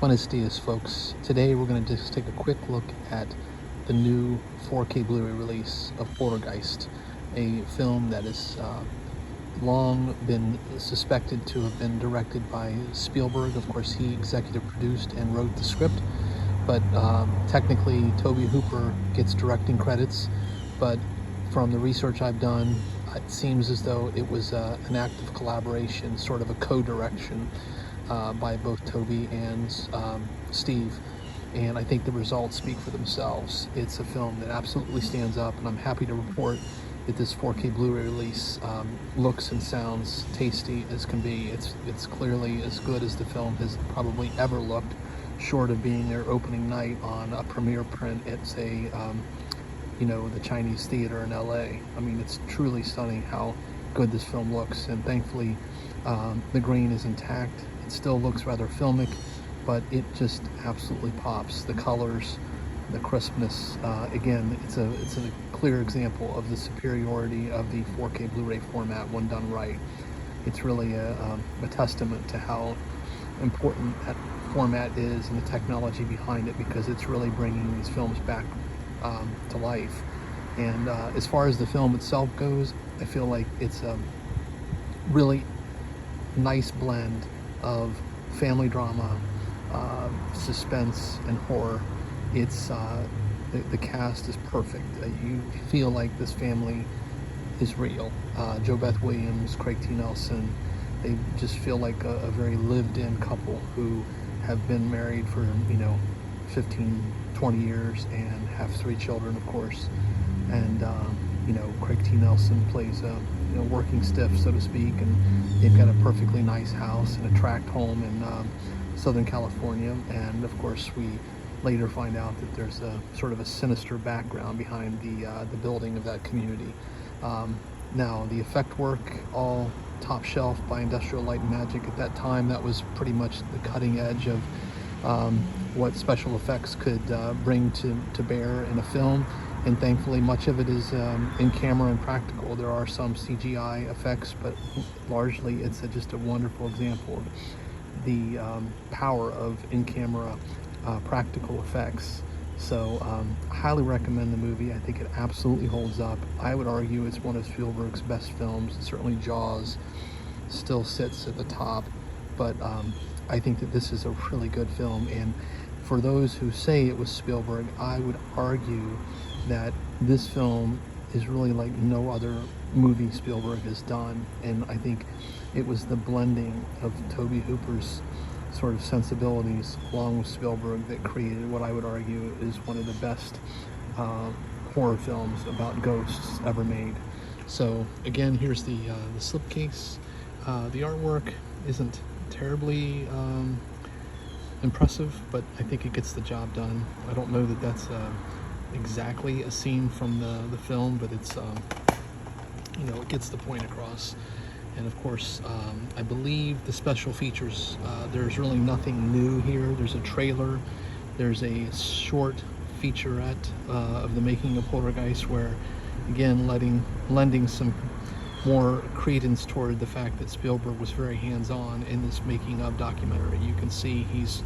Buenos dias, folks. Today we're going to just take a quick look at the new 4K Blu-ray release of Poltergeist, a film that has long been suspected to have been directed by Spielberg. Of course, he executive produced and wrote the script, but technically Tobe Hooper gets directing credits. But from the research I've done, it seems as though it was an act of collaboration, sort of a co-direction by both Toby and Steve, and I think the results speak for themselves. It's a film that absolutely stands up, and I'm happy to report that this 4K Blu-ray release looks and sounds tasty as can be. It's clearly as good as the film has probably ever looked, short of being their opening night on a premiere print at, say, the Chinese Theater in LA. I mean, it's truly stunning how good this film looks, and thankfully the grain is intact. It still looks rather filmic, but it just absolutely pops. The colors, the crispness, again, it's a clear example of the superiority of the 4K Blu-ray format when done right. It's really a testament to how important that format is and the technology behind it, because it's really bringing these films back to life. And as far as the film itself goes, I feel like it's a really nice blend of family drama, suspense, and horror. It's the cast is perfect. You feel like this family is real. Jo Beth Williams, Craig T. Nelson, they just feel like a very lived-in couple who have been married for 15, 20 years and have 3 children, of course. And Craig T. Nelson plays a working stiff, so to speak, and they've got a perfectly nice house and a tract home in Southern California. And of course, we later find out that there's a sort of a sinister background behind the building of that community. Now, the effect work, all top shelf by Industrial Light and Magic. At that time, that was pretty much the cutting edge of what special effects could bring to bear in a film. And thankfully, much of it is in camera and practical. There are some CGI effects, but largely it's just a wonderful example of the power of in-camera practical effects. So I highly recommend the movie. I think it absolutely holds up. I would argue it's one of Spielberg's best films. Certainly Jaws still sits at the top, but I think that this is a really good film. And for those who say it was Spielberg, I would argue that this film is really like no other movie Spielberg has done. And I think it was the blending of Tobe Hooper's sort of sensibilities along with Spielberg that created what I would argue is one of the best horror films about ghosts ever made. So again, here's the slipcase. The artwork isn't terribly impressive, but I think it gets the job done. I don't know that that's exactly a scene from the film, but it's it gets the point across. And of course, I believe the special features, there's really nothing new here. There's a trailer, there's a short featurette of the making of Poltergeist, where again lending some more credence toward the fact that Spielberg was very hands-on in this making of documentary. You can see he's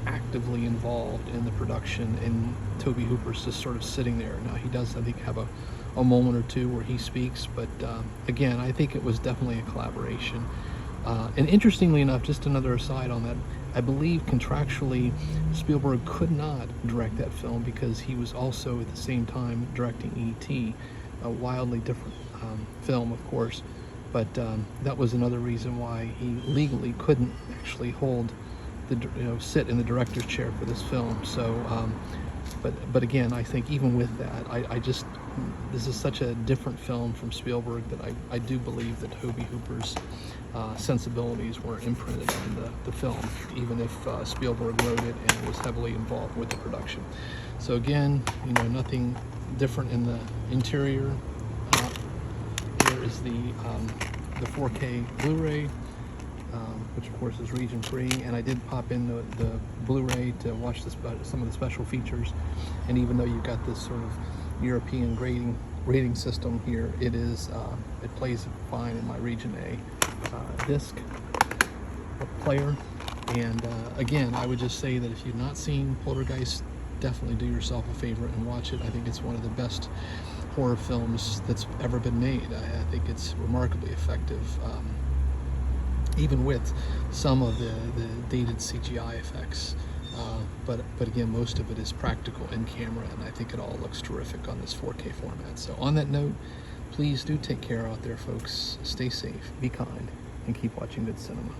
actively involved in the production, and Tobe Hooper's just sort of sitting there. Now, he does, I think, have a moment or two where he speaks, but again, I think it was definitely a collaboration. And interestingly enough, just another aside on that, I believe contractually Spielberg could not direct that film because he was also at the same time directing E.T., a wildly different film, of course, but that was another reason why he legally couldn't actually sit in the director's chair for this film. So but again, I think even with that, this is such a different film from Spielberg that I do believe that Tobe Hooper's sensibilities were imprinted on the film, even if Spielberg wrote it and was heavily involved with the production. So again, nothing different in the interior. Here is the 4K Blu-ray, which of course is region free, and I did pop in the Blu-ray to watch some of the special features. And even though you've got this sort of European rating system here, it plays fine in my region A. Disc player, And again, I would just say that if you've not seen Poltergeist, definitely do yourself a favor and watch it. I think it's one of the best horror films that's ever been made. I think it's remarkably effective, even with some of the dated CGI effects. But again, most of it is practical in camera, and I think it all looks terrific on this 4K format. So on that note, please do take care out there, folks. Stay safe, be kind, and keep watching good cinema.